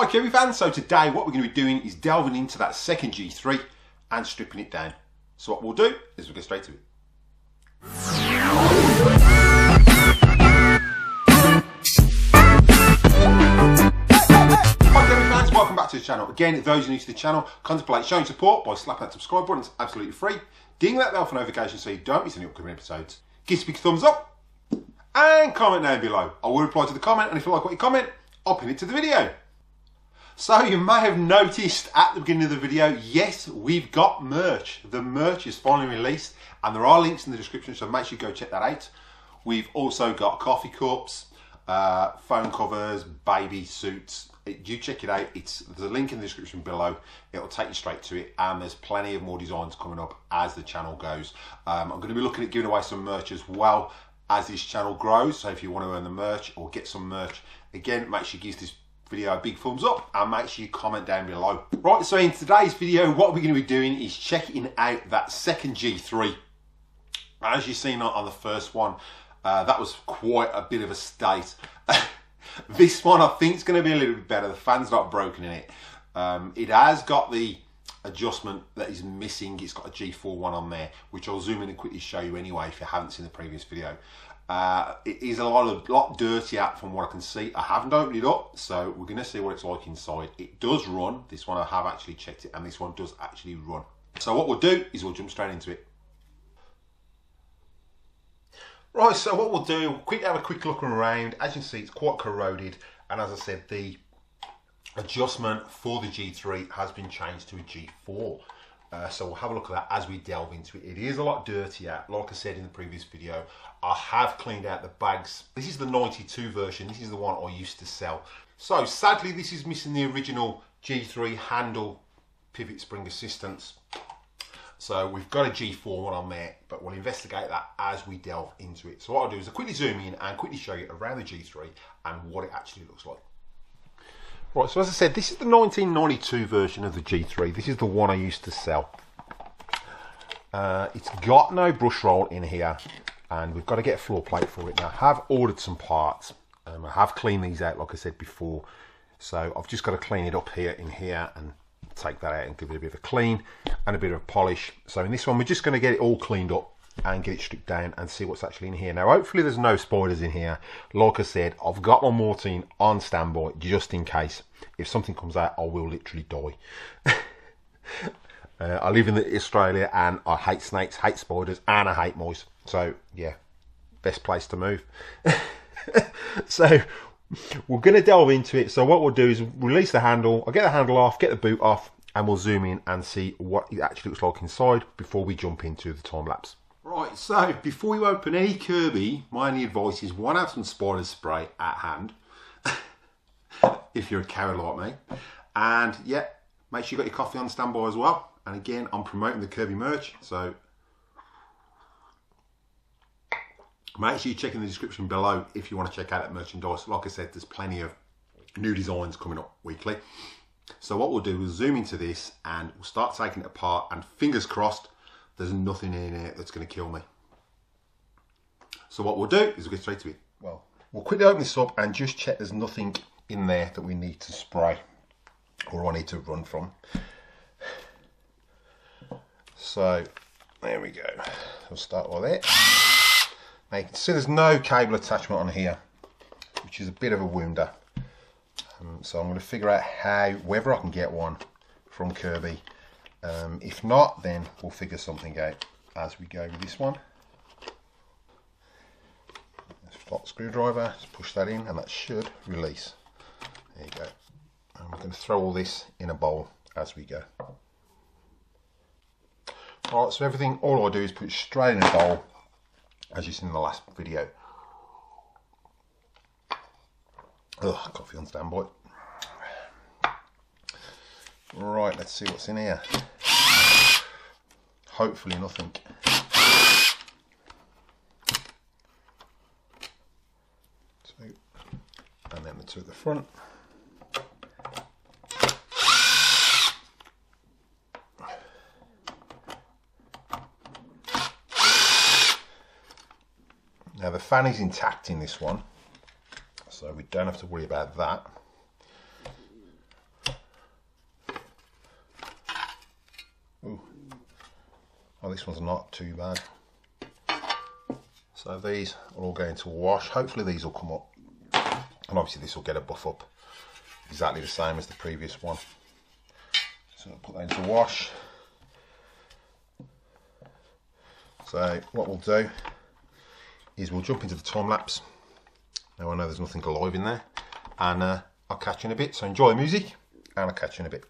Hi Kirby fans, so today what we're going to be doing is delving into that second G3 and stripping it down. So what we'll do is we'll get straight to it. Hi Kirby fans, welcome back to the channel. Again, if those are new to the channel, contemplate showing support by slapping that subscribe button, it's absolutely free. Ding that bell for notifications so you don't miss any upcoming episodes. Give us a big thumbs up and comment down below. I will reply to the comment, and if you like what you comment, I'll pin it to the video. So you may have noticed at the beginning of the video, yes, we've got merch. The merch is finally released and there are links in the description, so make sure you go check that out. We've also got coffee cups, phone covers, baby suits. You check it out. There's a link in the description below. It'll take you straight to it, and there's plenty of more designs coming up as the channel goes. I'm going to be looking at giving away some merch as well as this channel grows, so if you want to earn the merch or get some merch, again, make sure you give this video a big thumbs up and make sure you comment down below. Right, so in today's video, what we're going to be doing is checking out that second G3. As you've seen on the first one, that was quite a bit of a state. This one I think is going to be a little bit better. The fan's not broken in it. It has got the adjustment that is missing. It's got a G4 one on there, which I'll zoom in and quickly show you anyway if you haven't seen the previous video. It is a lot dirtier from what I can see. I haven't opened it up, so we're going to see what it's like inside. It does run. This one I have actually checked it, and this one does actually run. So what we'll do is we'll jump straight into it. Right, so what we'll do, have a quick look around. As you can see, it's quite corroded, and as I said, the adjustment for the G3 has been changed to a G4. So we'll have a look at that as we delve into it. It is a lot dirtier. Like I said in the previous video, I have cleaned out the bags. This is the 92 version. This is the one I used to sell. So sadly, this is missing the original G3 handle pivot spring assistance. So we've got a G4 one on there, but we'll investigate that as we delve into it. So what I'll do is I'll quickly zoom in and quickly show you around the G3 and what it actually looks like. Right, so as I said, this is the 1992 version of the G3. This is the one I used to sell. It's got no brush roll in here, and we've got to get a floor plate for it. Now, I have ordered some parts. I have cleaned these out, like I said before. So I've just got to clean it up here in here and take that out and give it a bit of a clean and a bit of a polish. So in this one, we're just going to get it all cleaned up and get it stripped down and see what's actually in here. Now, hopefully there's no spiders in here. Like I said, I've got my Mortine on standby just in case. If something comes out, I will literally die. I live in Australia and I hate snakes, hate spiders, and I hate mice. So yeah, best place to move. So we're going to delve into it. So what we'll do is release the handle. I'll get the handle off, get the boot off, and we'll zoom in and see what it actually looks like inside before we jump into the time lapse. Right, so before you open any Kirby, my only advice is one, have some spider spray at hand, if you're a coward like me. And yeah, make sure you got your coffee on standby as well. And again, I'm promoting the Kirby merch, so make sure you check in the description below if you want to check out that merchandise. Like I said, there's plenty of new designs coming up weekly. So what we'll do is zoom into this and we'll start taking it apart, and fingers crossed, there's nothing in it that's going to kill me. So what we'll do is we'll get straight to it. Well, we'll quickly open this up and just check there's nothing in there that we need to spray or I need to run from. So there we go. We'll start with it. Now you can see there's no cable attachment on here, which is a bit of a wounder. So I'm going to figure out whether I can get one from Kirby. If not, then we'll figure something out as we go with this one. Flat screwdriver, just push that in and that should release. There you go. And we're going to throw all this in a bowl as we go. Alright, so everything, all I do is put it straight in a bowl, as you've seen in the last video. Ugh, coffee on standby. Right, let's see what's in here. Hopefully nothing. So, and then the two at the front. Now the fan is intact in this one, so we don't have to worry about that. Oh, this one's not too bad. So these are all going to wash. Hopefully these will come up. And obviously this will get a buff up. Exactly the same as the previous one. So I'll put that into wash. So what we'll do is we'll jump into the time lapse. Now I know there's nothing alive in there. And I'll catch you in a bit. So enjoy the music and I'll catch you in a bit.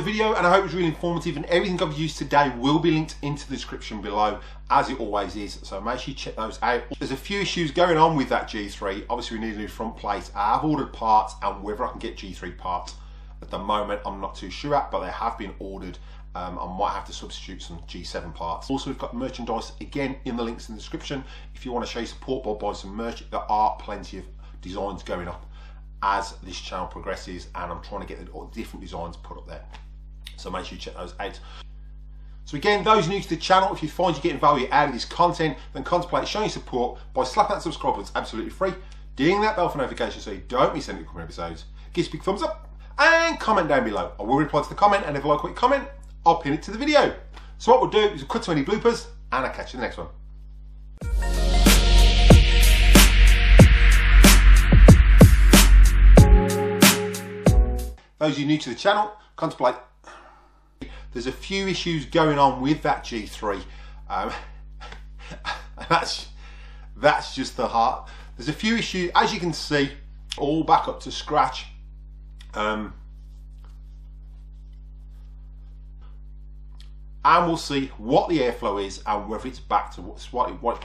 the video, and I hope it was really informative, and everything I've used today will be linked into the description below, as it always is, so make sure you check those out. There's a few issues going on with that G3. Obviously we need a new front plate. I have ordered parts, and whether I can get G3 parts at the moment I'm not too sure at, but they have been ordered. I might have to substitute some G7 parts. Also, we've got merchandise again in the links in the description. If you want to show your support by buying some merch, there are plenty of designs going up as this channel progresses, and I'm trying to get the different designs put up there. So make sure you check those out. So again, those new to the channel, if you find you're getting value out of this content, then contemplate showing your support by slapping that subscribe button. It's absolutely free. Ding that bell for notifications so you don't miss any upcoming episodes. Give us a big thumbs up and comment down below. I will reply to the comment, and if you like what you comment, I'll pin it to the video. So what we'll do is we'll cut to any bloopers, and I'll catch you in the next one. Those of you new to the channel, contemplate. There's a few issues going on with that G3. That's just the heart. There's a few issues, as you can see, all back up to scratch. And we'll see what the airflow is and whether it's back to what